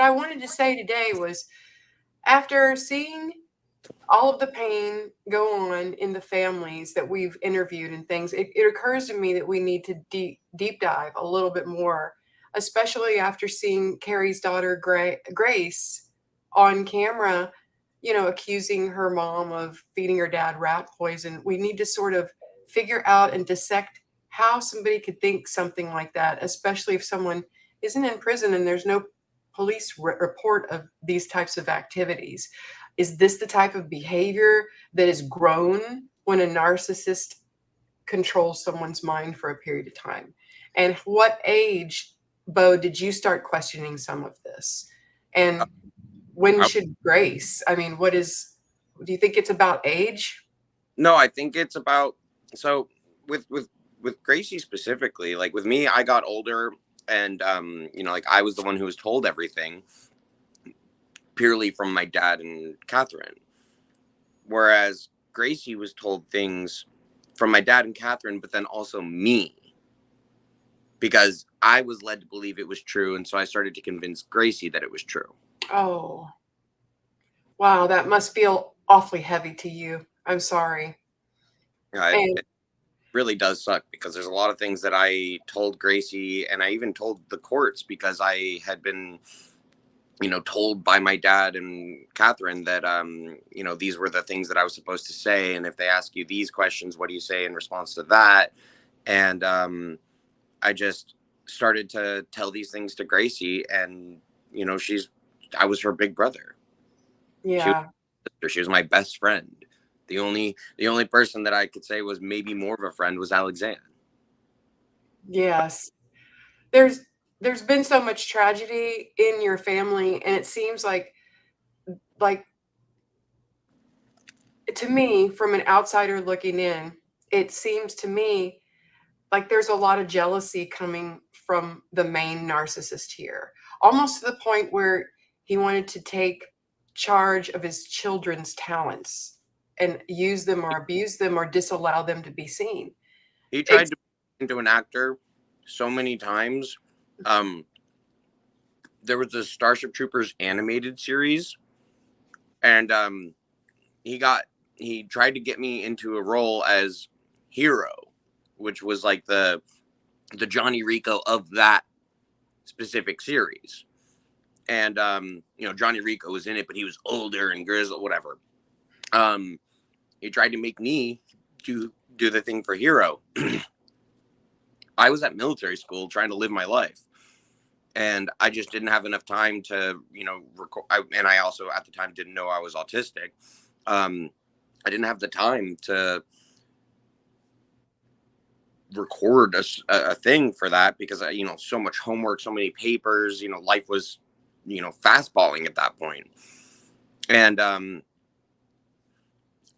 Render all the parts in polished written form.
what I wanted to say today was, after seeing all of the pain go on in the families that we've interviewed and things, it occurs to me that we need to deep dive a little bit more, especially after seeing Carrie's daughter Grace on camera, accusing her mom of feeding her dad rat poison. We need to sort of figure out and dissect how somebody could think something like that, especially if someone isn't in prison and there's no police report of these types of activities. Is this the type of behavior that is grown when a narcissist controls someone's mind for a period of time? And what age, Bo, did you start questioning some of this? And when should Grace? I mean, do you think it's about age? No, I think it's about, so with Gracie specifically, like with me, I got older and, like I was the one who was told everything purely from my dad and Catherine. Whereas Gracie was told things from my dad and Catherine, but then also me, because I was led to believe it was true. And so I started to convince Gracie that it was true. Oh, wow. That must feel awfully heavy to you. I'm sorry. It really does suck, because there's a lot of things that I told Gracie, and I even told the courts, because I had been, told by my dad and Catherine that, these were the things that I was supposed to say. And if they ask you these questions, what do you say in response to that? And I just started to tell these things to Gracie, and, I was her big brother. Yeah. She was my best friend. The only person that I could say was maybe more of a friend was Alexandre. Yes. There's been so much tragedy in your family, and it seems like to me, from an outsider looking in, it seems to me like there's a lot of jealousy coming from the main narcissist here, almost to the point where he wanted to take charge of his children's talents and use them or abuse them or disallow them to be seen. He tried to be into an actor so many times. There was a Starship Troopers animated series, and he tried to get me into a role as Hero, which was like the Johnny Rico of that specific series. And Johnny Rico was in it, but he was older and grizzled, whatever. He tried to make me do the thing for Hero. I was at military school trying to live my life, and I just didn't have enough time to, record. And I also at the time didn't know I was autistic. I didn't have the time to record a thing for that, because so much homework, so many papers, life was, fastballing at that point. And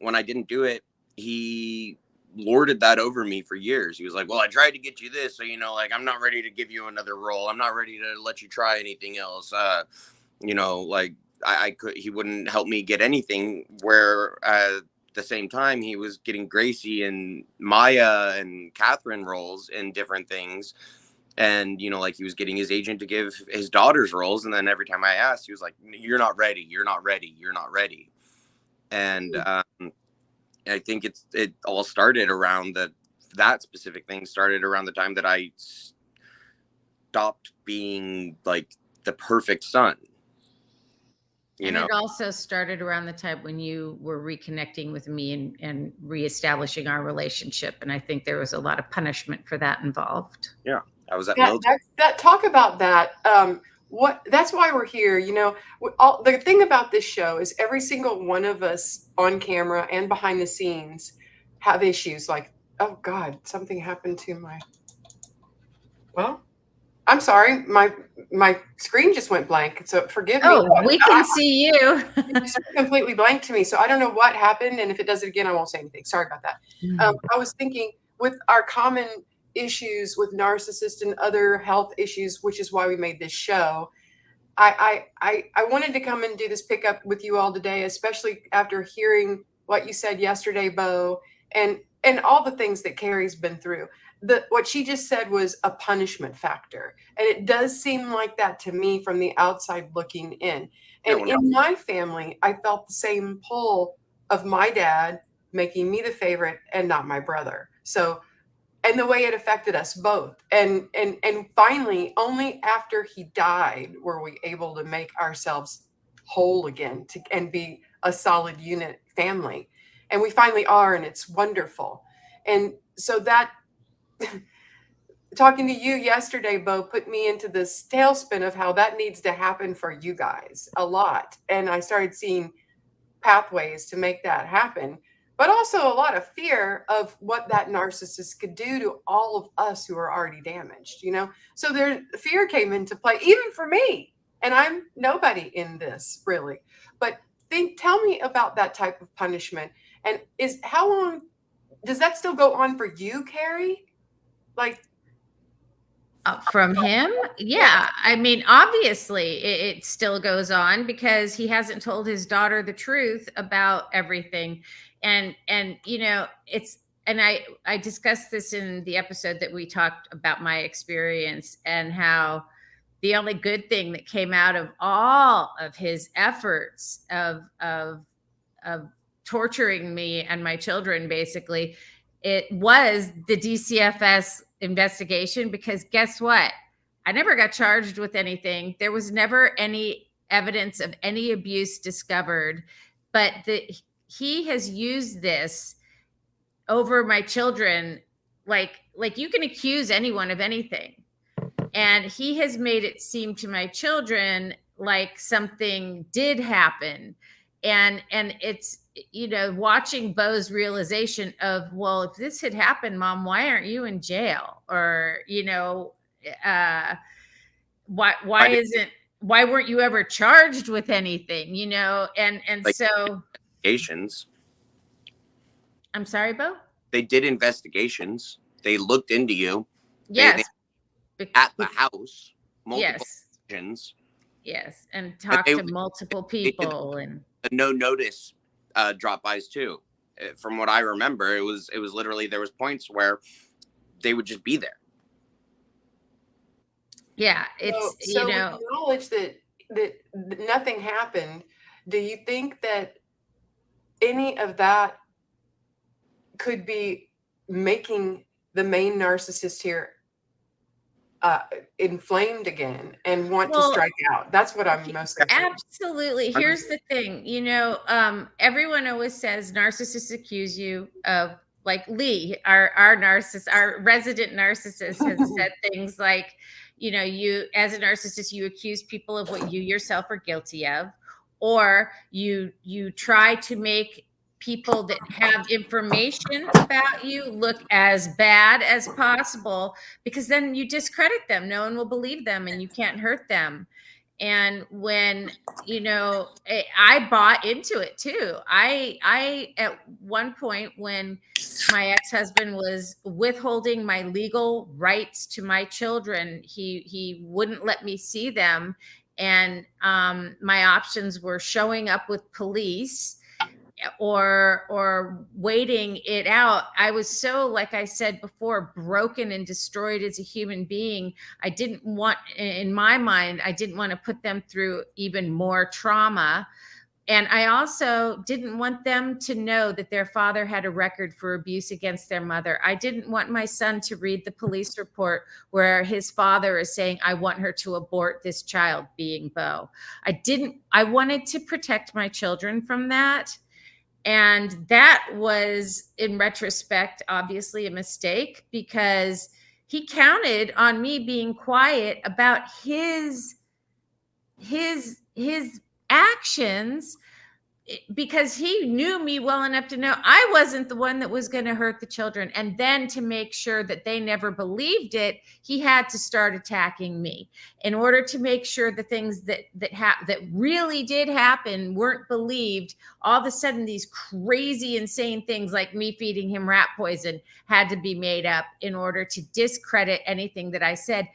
when I didn't do it, he lorded that over me for years. He was like, well, I tried to get you this, so I'm not ready to give you another role, I'm not ready to let you try anything else. He wouldn't help me get anything, where at the same time he was getting Gracie and Maya and Catherine roles in different things. And he was getting his agent to give his daughters roles, and then every time I asked, he was like, you're not ready, you're not ready, you're not ready. And I think it all started around that specific thing started around the time that I stopped being like the perfect son. And it also started around the time when you were reconnecting with me and reestablishing our relationship. And I think there was a lot of punishment for that involved. Yeah, I was at talk about that. That's why we're here. The thing about this show is every single one of us on camera and behind the scenes have issues. Like, oh God, something happened to I'm sorry, my screen just went blank, so forgive me. Oh, we can see you. It's completely blank to me, so I don't know what happened, and if it does it again, I won't say anything. Sorry about that. I was thinking, with our common issues with narcissists and other health issues, which is why we made this show, I wanted to come and do this pickup with you all today, especially after hearing what you said yesterday, Bo, and all the things that Carrie's been through. what she just said was a punishment factor. And it does seem like that to me from the outside looking in. And No, no. in my family, I felt the same pull of my dad making me the favorite and not my brother. So, and the way it affected us both. And finally, only after he died were we able to make ourselves whole again and be a solid unit family. And we finally are, and it's wonderful. And so that talking to you yesterday, Bo, put me into this tailspin of how that needs to happen for you guys a lot. And I started seeing pathways to make that happen, but also a lot of fear of what that narcissist could do to all of us who are already damaged, you know? So there, fear came into play, even for me. And I'm nobody in this really. But tell me about that type of punishment. And how long does that still go on for you, Carrie? Like, from him? Yeah. I mean, obviously it still goes on because he hasn't told his daughter the truth about everything. And you know, and I discussed this in the episode that we talked about my experience and how the only good thing that came out of all of his efforts of torturing me and my children, basically, it was the DCFS investigation, because guess what? I never got charged with anything. There was never any evidence of any abuse discovered, but he has used this over my children. Like you can accuse anyone of anything. And he has made it seem to my children like something did happen. And it's, you know, watching Bo's realization of, well, if this had happened, Mom, why aren't you in jail? Or, you know, why weren't you ever charged with anything, you know? And Like, so investigations. I'm sorry, Bo? They did investigations. They looked into you. Yes. At the house, multiple occasions. Yes, and talked to multiple people and no notice drop-bys too. From what I remember, it was literally, there was points where they would just be there. Yeah, it's so you know, with knowledge that nothing happened, do you think that any of that could be making the main narcissist here inflamed again and want to strike out? That's what I'm mostly saying. Absolutely. Here's the thing, you know, everyone always says narcissists accuse you of, like Lee, our narcissist, our resident narcissist, has said things like, you know, you as a narcissist, you accuse people of what you yourself are guilty of, or you try to make people that have information about you look as bad as possible, because then you discredit them. No one will believe them and you can't hurt them. And when, you know, I bought into it too. I at one point, when my ex-husband was withholding my legal rights to my children, he wouldn't let me see them. And my options were showing up with police or waiting it out. I was so, like I said before, broken and destroyed as a human being. I didn't want, in my mind, I didn't want to put them through even more trauma. And I also didn't want them to know that their father had a record for abuse against their mother. I didn't want my son to read the police report where his father is saying, I want her to abort this child, being Bo. I wanted to protect my children from that. And that was, in retrospect, obviously a mistake, because he counted on me being quiet about his actions, because he knew me well enough to know I wasn't the one that was going to hurt the children. And then to make sure that they never believed it, he had to start attacking me in order to make sure the things that really did happen weren't believed. All of a sudden, these crazy, insane things like me feeding him rat poison had to be made up in order to discredit anything that I said.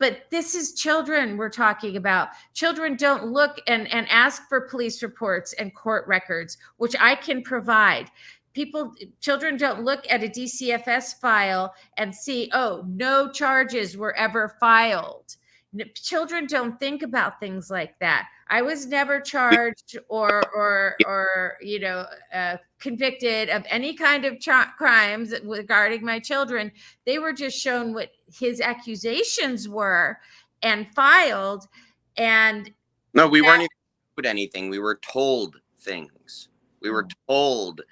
But this is children we're talking about. Children don't look and ask for police reports and court records, which I can provide. children don't look at a DCFS file and see, oh, no charges were ever filed. Children don't think about things like that. I was never charged or convicted of any kind of crimes regarding my children. They were just shown what his accusations were and filed. And no, we weren't even told anything. We were told things. We were told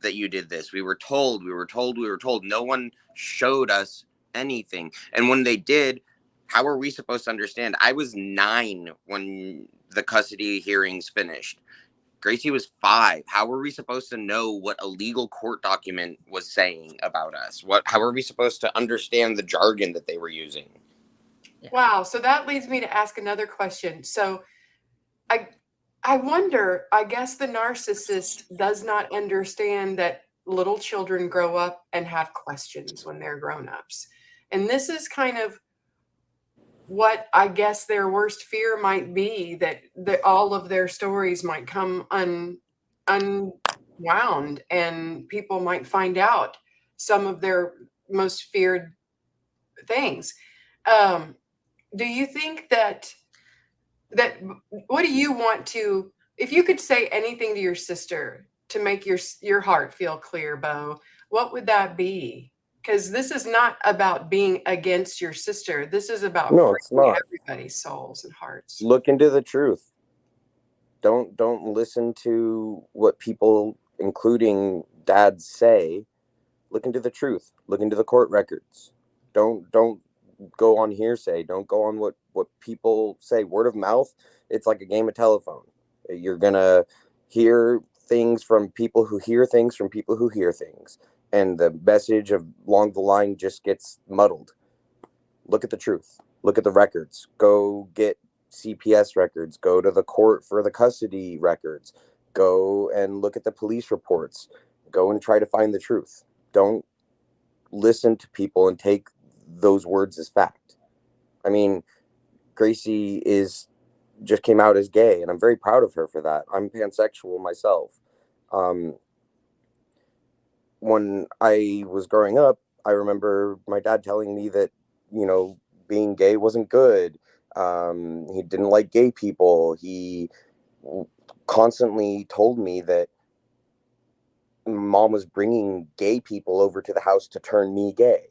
that you did this. We were told. No one showed us anything. And when they did, how are we supposed to understand? I was 9 when the custody hearings finished. Gracie was 5. How were we supposed to know what a legal court document was saying about us? How are we supposed to understand the jargon that they were using? Wow. So that leads me to ask another question. So I wonder, I guess the narcissist does not understand that little children grow up and have questions when they're grown-ups. And this is kind of what I guess their worst fear might be, that all of their stories might come unwound and people might find out some of their most feared things. Do you think that what do you want to, if you could say anything to your sister to make your heart feel clear, Bo, what would that be? Because this is not about being against your sister. This is about it's not. Everybody's souls and hearts. Look into the truth. Don't listen to what people, including dads, say. Look into the truth. Look into the court records. Don't go on hearsay. Don't go on what people say. Word of mouth, it's like a game of telephone. You're gonna hear things from people who hear things from people who hear things, and the message along the line just gets muddled. Look at the truth. Look at the records. Go get CPS records. Go to the court for the custody records. Go and look at the police reports. Go and try to find the truth. Don't listen to people and take those words as fact. I mean, Gracie just came out as gay, and I'm very proud of her for that. I'm pansexual myself. When I was growing up, I remember my dad telling me that, being gay wasn't good. He didn't like gay people. He constantly told me that mom was bringing gay people over to the house to turn me gay.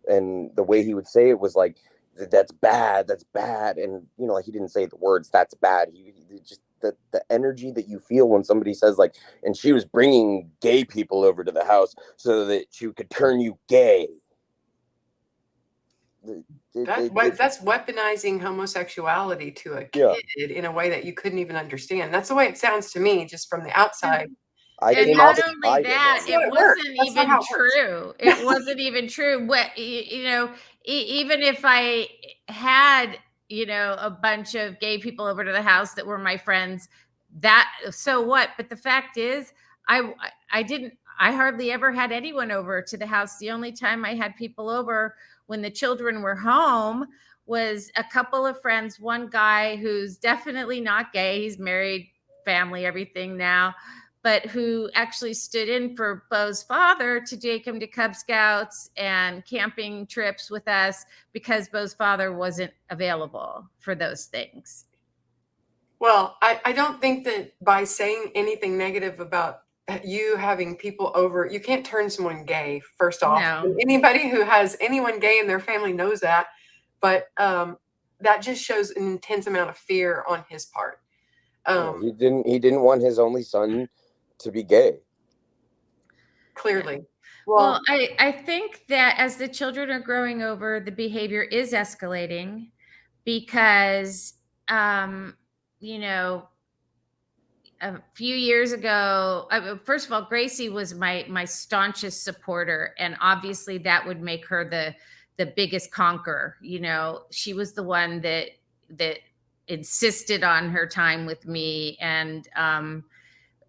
And the way he would say it was like, that's bad. And, he didn't say the words, that's bad. He just, the energy that you feel when somebody says like, and she was bringing gay people over to the house so that she could turn you gay. That's weaponizing homosexuality to a kid in a way that you couldn't even understand. That's the way it sounds to me, just from the outside. And not only that, it wasn't even true. It wasn't even true. Even if I had, a bunch of gay people over to the house that were my friends, so what? But the fact is, I hardly ever had anyone over to the house. The only time I had people over when the children were home was a couple of friends, one guy who's definitely not gay. He's married, family, everything now, but who actually stood in for Bo's father to take him to Cub Scouts and camping trips with us because Bo's father wasn't available for those things. Well, I don't think that by saying anything negative about you having people over, you can't turn someone gay, first off. No. Anybody who has anyone gay in their family knows that. But that just shows an intense amount of fear on his part. He didn't want his only son to be gay. Clearly. Well, I think that as the children are growing over, the behavior is escalating because, a few years ago, first of all, Gracie was my staunchest supporter, and obviously that would make her the biggest conqueror. She was the one that insisted on her time with me, and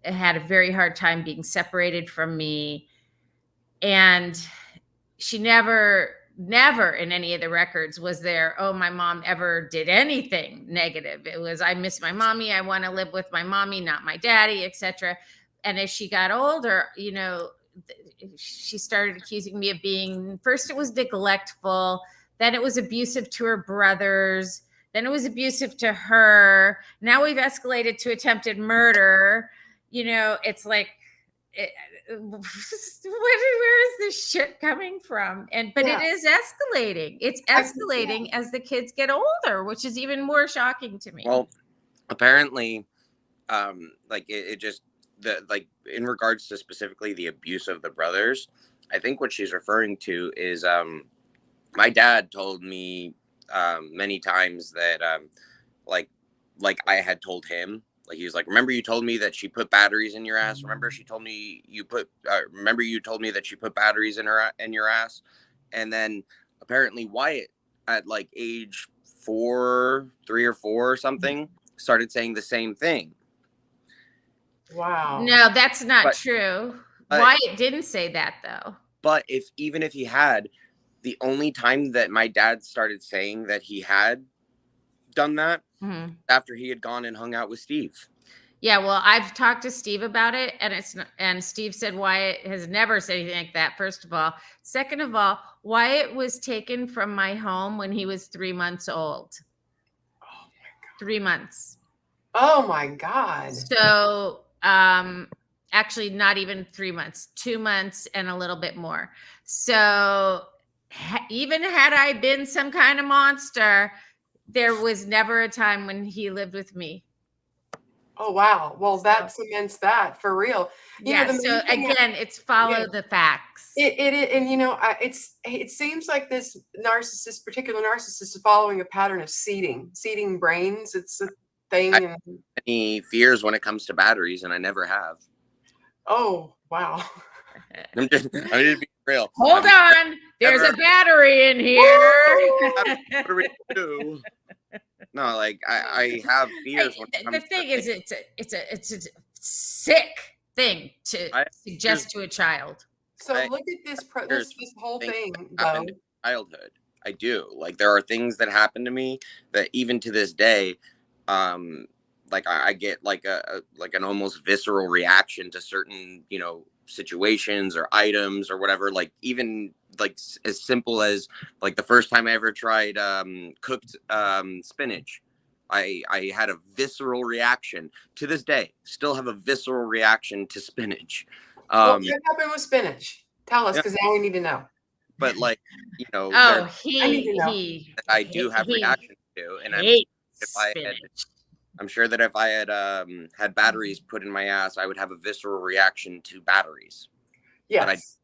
had a very hard time being separated from me. And she never in any of the records was there, oh, my mom ever did anything negative. It was, I miss my mommy, I want to live with my mommy, not my daddy, etc. as she got older, she started accusing me of being, first it was neglectful, then it was abusive to her brothers, then it was abusive to her. Now we've escalated to attempted murder. It's like, where is this shit coming from? But Yeah. it is escalating. It's escalating as the kids get older, which is even more shocking to me. Well, apparently, like it just in regards to specifically the abuse of the brothers, I think what she's referring to is my dad told me many times that like I had told him, like he was like, remember you told me that she put batteries in your ass? Remember she told me remember you told me that she put batteries in your ass? And then apparently Wyatt at like age 3 or 4 or something started saying the same thing. Wow. No, that's not true. Wyatt didn't say that though. But even if he had, the only time that my dad started saying that he had done that after he had gone and hung out with Steve. Yeah, well, I've talked to Steve about it, and Steve said Wyatt has never said anything like that, first of all. Second of all, Wyatt was taken from my home when he was 3 months old. Oh my God. 3 months. Oh my God. So, actually not even 3 months, 2 months and a little bit more. So even had I been some kind of monster, there was never a time when he lived with me. Oh, wow. Well, that cements that for real. So again, it's follow the facts. And it seems like this particular narcissist is following a pattern of seeding brains. It's a thing. I have any fears when it comes to batteries, and I never have. Oh, wow. I'm just being real. Hold on. There's a battery in here. What do we do? No, like I have fears. The thing is, it's a sick thing to suggest to a child. So look at this whole thing, though. Childhood, I do. Like there are things that happen to me that even to this day, like I get like an almost visceral reaction to certain situations or items or whatever. Like even like as simple as like the first time I ever tried cooked spinach, I had a visceral reaction. To this day, still have a visceral reaction to spinach. What happened with spinach? Tell us, because now we need to know. But like I do have reactions to, and I'm sure that if I had had batteries put in my ass, I would have a visceral reaction to batteries. Yes.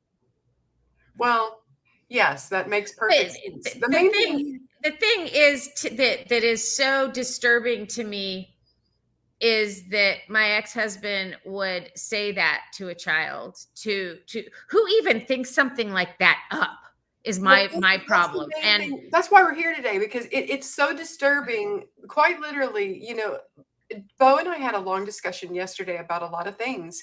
Well, yes, that makes perfect sense. The thing is that is so disturbing to me is that my ex-husband would say that to a child. To who even thinks something like that up is my problem. And that's why we're here today, because it's so disturbing. Quite literally, Bo and I had a long discussion yesterday about a lot of things,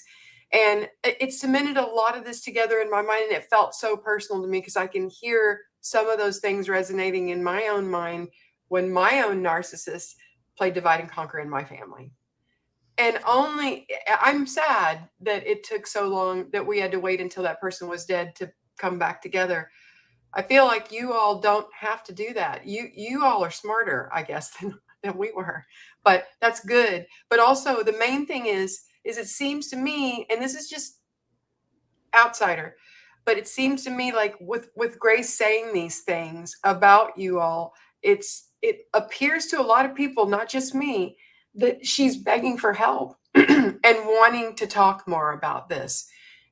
and it cemented a lot of this together in my mind, and it felt so personal to me because I can hear some of those things resonating in my own mind when my own narcissist played divide and conquer in my family. And I'm sad that it took so long that we had to wait until that person was dead to come back together. I feel like you all don't have to do that. You all are smarter, I guess, than we were, but that's good. But also the main thing is it seems to me, and this is just outsider, but it seems to me like with Grace saying these things about you all, it appears to a lot of people, not just me, that she's begging for help and wanting to talk more about this.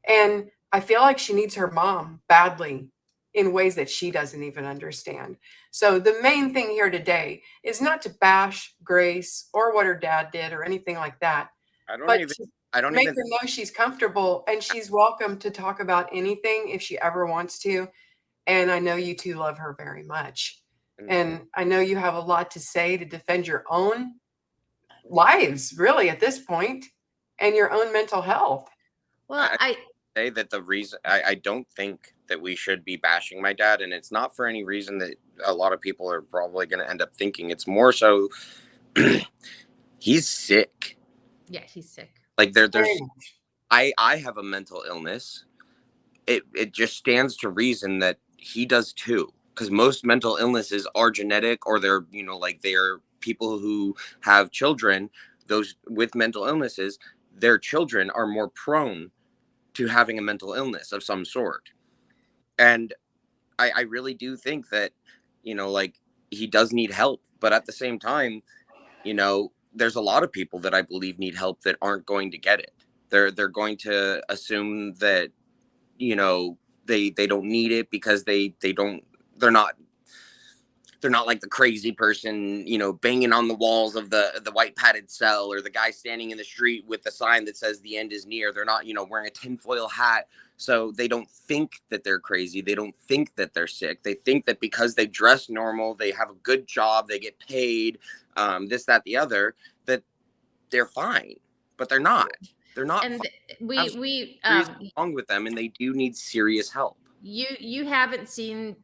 And I feel like she needs her mom badly in ways that she doesn't even understand. So the main thing here today is not to bash Grace or what her dad did or anything like that. I don't make her know she's comfortable and she's welcome to talk about anything if she ever wants to. And I know you two love her very much. And I know you have a lot to say to defend your own lives, really, at this point, and your own mental health. Well, I say that the reason I don't think that we should be bashing my dad, and it's not for any reason that a lot of people are probably going to end up thinking. It's more so he's sick. Yeah, he's sick. Like there's I have a mental illness, it just stands to reason that he does too, because most mental illnesses are genetic, or they're, you know, like they're people who have children, those with mental illnesses, their children are more prone to having a mental illness of some sort. And I really do think that, you know, like he does need help, but at the same time, you know, there's a lot of people that I believe need help that aren't going to get it. They're going to assume that, you know, they don't need it because they don't, they're not, they're not like the crazy person, you know, banging on the walls of the white padded cell, or the guy standing in the street with the sign that says the end is near. They're not, you know, wearing a tinfoil hat. So they don't think that they're crazy. They don't think that they're sick. They think that because they dress normal, they have a good job, they get paid, this, that, the other, that they're fine. But they're not. They're not. And There's we wrong with them, and they do need serious help. you haven't seen,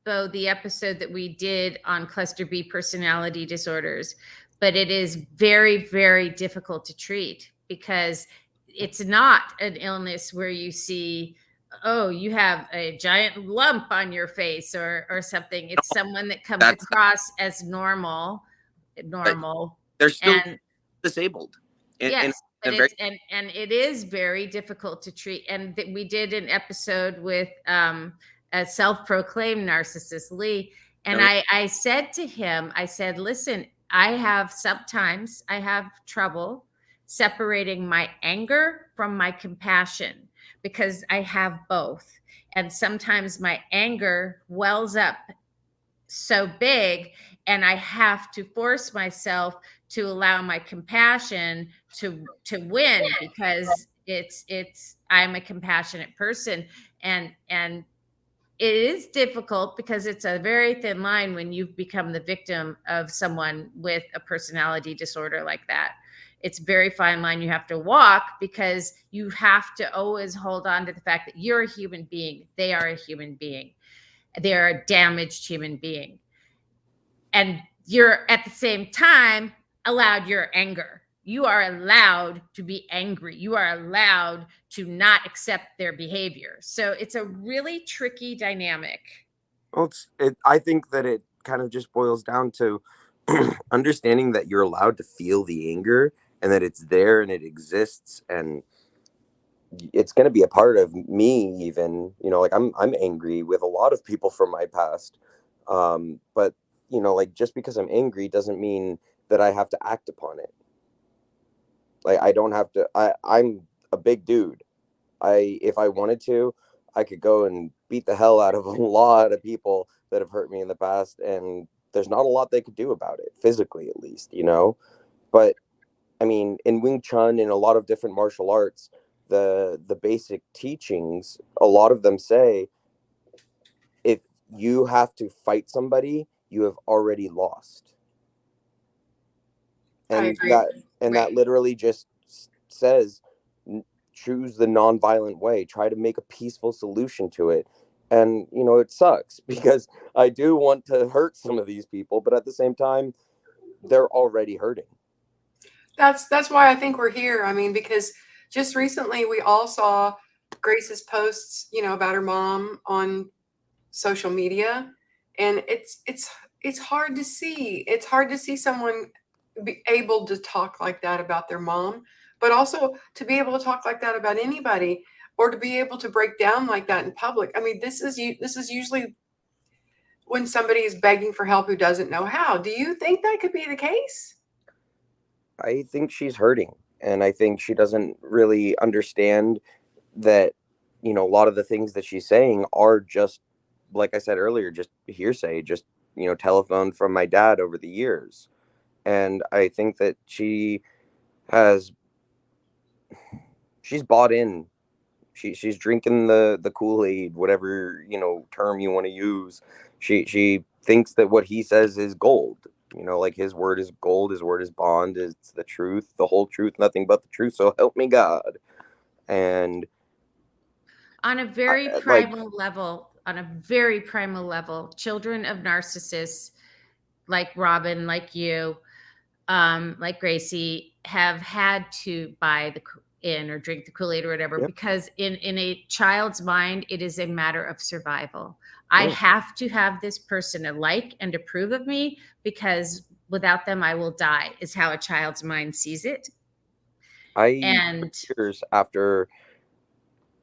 Bo, the episode that we did on cluster B personality disorders, but it is very, very difficult to treat, because it's not an illness where you see, oh, you have a giant lump on your face or something. It's someone that comes across as normal, they're still and disabled. yes, but and it is very difficult to treat. And we did an episode with a self-proclaimed narcissist, Lee, and I said to him, I said, listen, sometimes I have trouble separating my anger from my compassion, because I have both. And sometimes my anger wells up so big, and I have to force myself to allow my compassion to win, because I'm a compassionate person. And it is difficult, because it's a very thin line when you've become the victim of someone with a personality disorder like that. It's a very fine line you have to walk, because you have to always hold on to the fact that you're a human being. They are a human being. They are a damaged human being. And you're at the same time allowed your anger. You are allowed to be angry. You are allowed to not accept their behavior. So it's a really tricky dynamic. Well, I think that it kind of just boils down to understanding that you're allowed to feel the anger, and that it's there and it exists, and it's going to be a part of me. Even, you know, like I'm angry with a lot of people from my past, but you know, like just because I'm angry doesn't mean that I have to act upon it. Like I don't have to. I'm a big dude. If I wanted to, I could go and beat the hell out of a lot of people that have hurt me in the past, and there's not a lot they could do about it, physically at least, you know. But I mean, in Wing Chun and a lot of different martial arts, the basic teachings, a lot of them say, if you have to fight somebody, you have already lost. And that literally just says, choose the nonviolent way, try to make a peaceful solution to it. And you know, it sucks because I do want to hurt some of these people, but at the same time, they're already hurting. That's why I think we're here. I mean, because just recently we all saw Grace's posts, you know, about her mom on social media, and it's hard to see. It's hard to see someone be able to talk like that about their mom, but also to be able to talk like that about anybody, or to be able to break down like that in public. I mean, this is usually when somebody is begging for help who doesn't know how. Do you think that could be the case? I think she's hurting, and I think she doesn't really understand that, you know, a lot of the things that she's saying are just, like I said earlier, just hearsay, just, you know, telephone from my dad over the years. And I think that she's bought in. She's drinking the Kool-Aid, whatever, you know, term you want to use. She thinks that what he says is gold. You know, like his word is gold, his word is bond, it's the truth, the whole truth, nothing but the truth. So help me God. And on a very primal level, children of narcissists like Robin, like you, like Gracie, have had to buy in or drink the Kool-Aid or whatever, Yep. because in a child's mind, it is a matter of survival. I have to have this person to like and approve of me, because without them, I will die, is how a child's mind sees it. And years after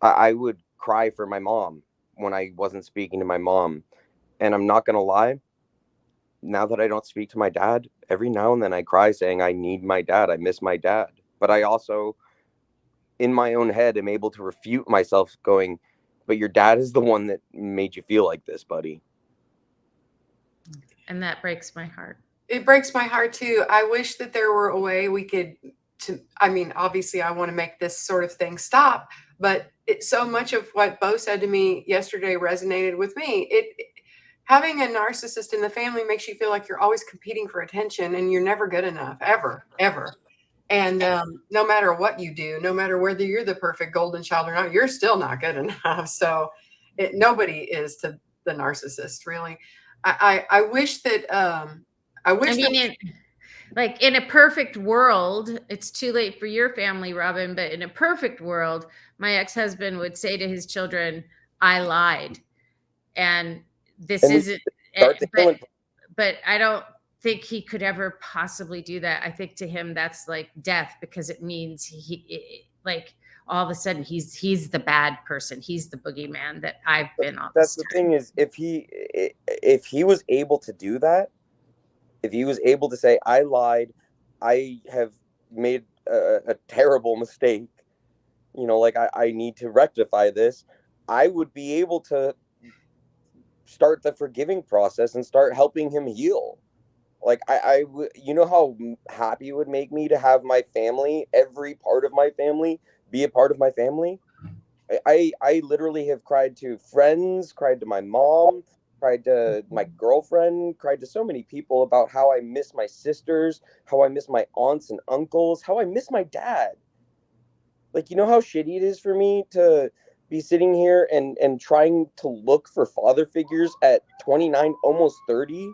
I would cry for my mom when I wasn't speaking to my mom. And I'm not going to lie, now that I don't speak to my dad, every now and then I cry saying I need my dad. I miss my dad. But I also, in my own head, am able to refute myself going, but your dad is the one that made you feel like this, buddy. And that breaks my heart. It breaks my heart too. I wish that there were a way we could I mean, obviously I want to make this sort of thing stop, but so much of what Bo said to me yesterday resonated with me. Having a narcissist in the family makes you feel like you're always competing for attention and you're never good enough, ever, ever. And no matter what you do, no matter whether you're the perfect golden child or not, you're still not good enough. So nobody is to the narcissist, really. I wish that like in a perfect world, it's too late for your family, Robin, but in a perfect world, my ex-husband would say to his children, I lied. And this isn't, but I don't think he could ever possibly do that. I think to him, that's like death, because it means like all of a sudden he's the bad person. He's the boogeyman that I've been on. That's the thing is, if he was able to do that, if he was able to say, I lied, I have made a terrible mistake, you know, like I need to rectify this, I would be able to start the forgiving process and start helping him heal. Like you know how happy it would make me to have my family, every part of my family, be a part of my family. I literally have cried to friends, cried to my mom, cried to my girlfriend, cried to so many people about how I miss my sisters, how I miss my aunts and uncles, how I miss my dad. Like, you know how shitty it is for me to be sitting here and trying to look for father figures at 29, almost 30.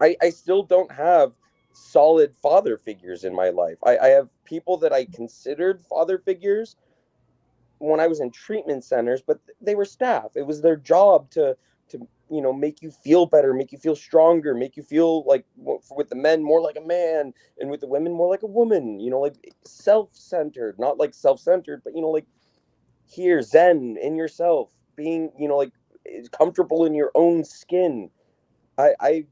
I still don't have solid father figures in my life. I have people that I considered father figures when I was in treatment centers, but they were staff. It was their job to you know, make you feel better, make you feel stronger, make you feel like, with the men, more like a man, and with the women, more like a woman, you know, like self-centered, not like self-centered, but, you know, like here, zen in yourself, being, you know, like comfortable in your own skin. I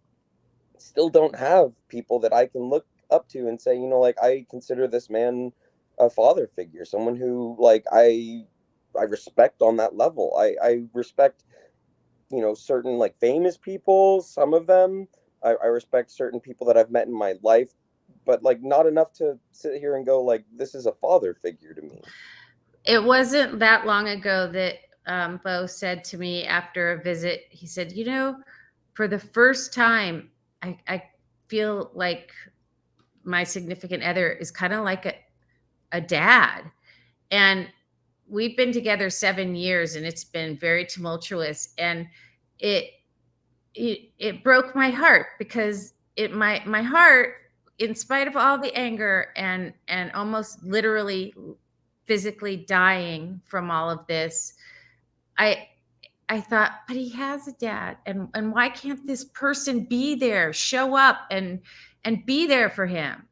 still don't have people that I can look up to and say, you know, like, I consider this man a father figure, someone who, like, I respect on that level. I respect, you know, certain like famous people, some of them. I respect certain people that I've met in my life, but like not enough to sit here and go like, this is a father figure to me. It wasn't that long ago that Bo said to me after a visit, he said, you know, for the first time, I feel like my significant other is kind of like a dad. And we've been together 7 years and it's been very tumultuous. And it broke my heart, because my heart, in spite of all the anger and almost literally physically dying from all of this, I thought, but he has a dad, and why can't this person be there, show up and be there for him?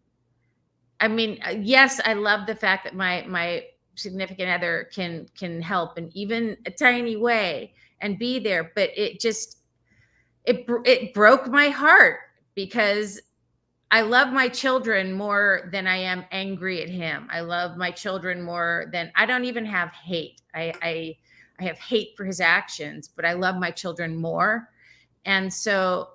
I mean, yes, I love the fact that my significant other can help in even a tiny way and be there, but it broke my heart, because I love my children more than I am angry at him. I love my children more than, I don't even have hate. I have hate for his actions, but I love my children more. And so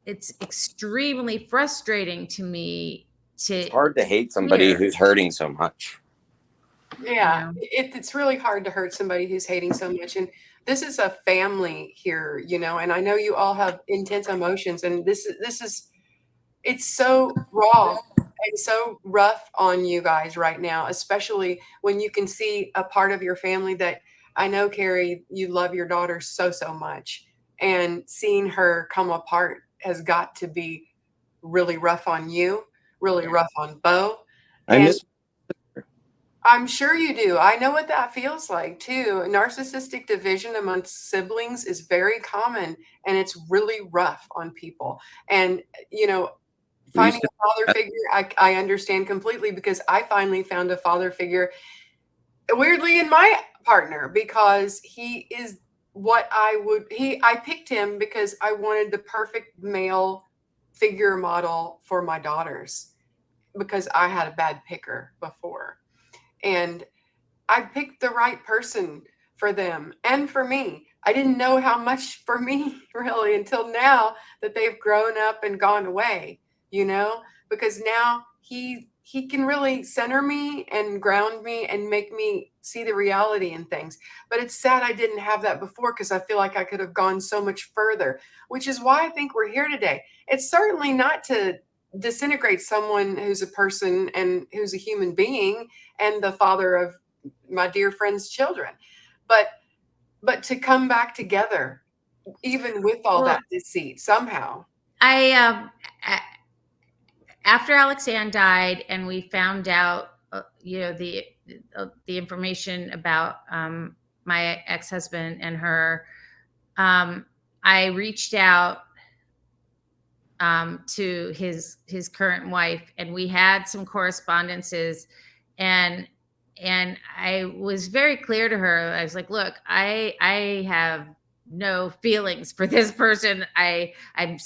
it's extremely frustrating to me It's hard to hate somebody who's hurting so much. Yeah, it's really hard to hurt somebody who's hating so much. And this is a family here, you know, and I know you all have intense emotions, and this is it's so raw and so rough on you guys right now, especially when you can see a part of your family that I know, Carrie, you love your daughter so much, and seeing her come apart has got to be really rough on you, really rough on Bo. I miss her. I'm sure you do. I know what that feels like too. Narcissistic division amongst siblings is very common, and it's really rough on people. And, you know, We used finding to, a father figure, I understand completely, because I finally found a father figure, weirdly, in my partner, because he is what I picked him because I wanted the perfect male figure model for my daughters, because I had a bad picker before. And I picked the right person for them and for me. I didn't know how much for me really until now that they've grown up and gone away, you know, because now he can really center me and ground me and make me see the reality in things. But it's sad I didn't have that before, because I feel like I could have gone so much further, which is why I think we're here today. It's certainly not to disintegrate someone who's a person and who's a human being and the father of my dear friend's children, but to come back together even with all Well, that deceit somehow. I after Alexanne died, and we found out, the information about my ex-husband and her, I reached out to his current wife, and we had some correspondences, and I was very clear to her. I was like, look, I have no feelings for this person. I'm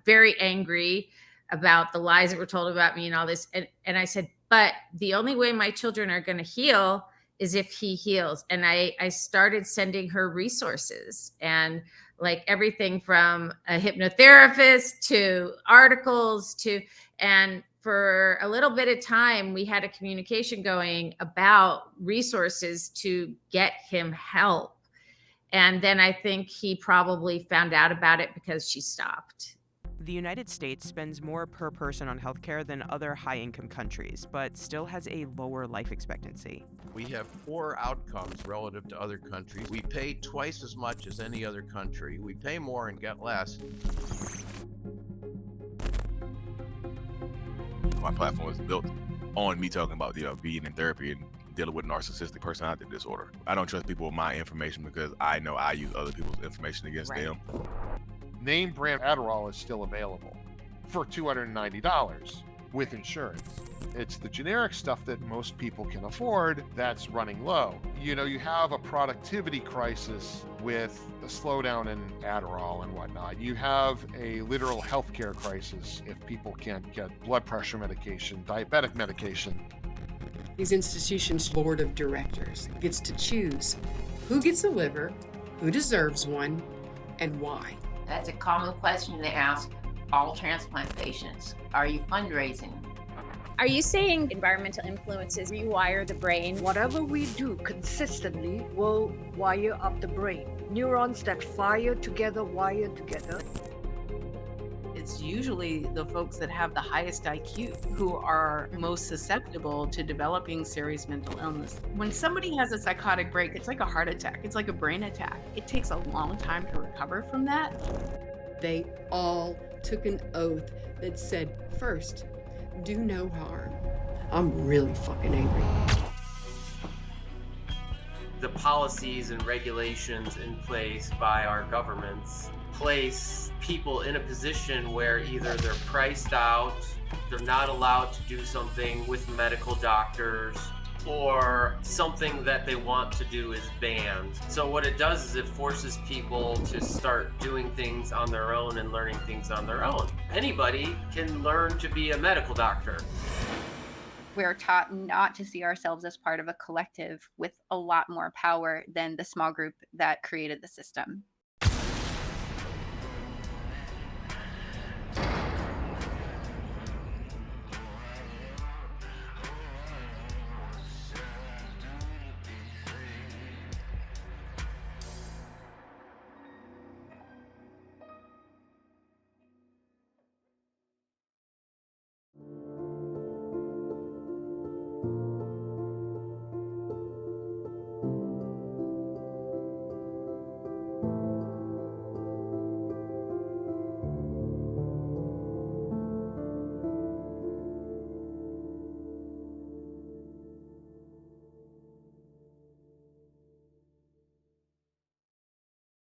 very angry about the lies that were told about me and all this, and I said, but the only way my children are going to heal is if he heals. And I started sending her resources, and like everything from a hypnotherapist to articles and for a little bit of time, we had a communication going about resources to get him help. And then I think he probably found out about it because she stopped. The United States spends more per person on healthcare than other high-income countries, but still has a lower life expectancy. We have poor outcomes relative to other countries. We pay twice as much as any other country. We pay more and get less. My platform is built on me talking about being in therapy and dealing with narcissistic personality disorder. I don't trust people with my information because I know I use other people's information against them. Name brand Adderall is still available for $290 with insurance. It's the generic stuff that most people can afford that's running low. You have a productivity crisis with a slowdown in Adderall and whatnot. You have a literal healthcare crisis if people can't get blood pressure medication, diabetic medication. These institutions' board of directors gets to choose who gets a liver, who deserves one, and why. That's a common question to ask all transplant patients. Are you fundraising? Are you saying environmental influences rewire the brain? Whatever we do consistently will wire up the brain. Neurons that fire together wire together. It's usually the folks that have the highest IQ who are most susceptible to developing serious mental illness. When somebody has a psychotic break, it's like a heart attack. It's like a brain attack. It takes a long time to recover from that. They all took an oath that said, first, do no harm. I'm really fucking angry. The policies and regulations in place by our governments place people in a position where either they're priced out, they're not allowed to do something with medical doctors, or something that they want to do is banned. So what it does is it forces people to start doing things on their own and learning things on their own. Anybody can learn to be a medical doctor. We're taught not to see ourselves as part of a collective with a lot more power than the small group that created the system.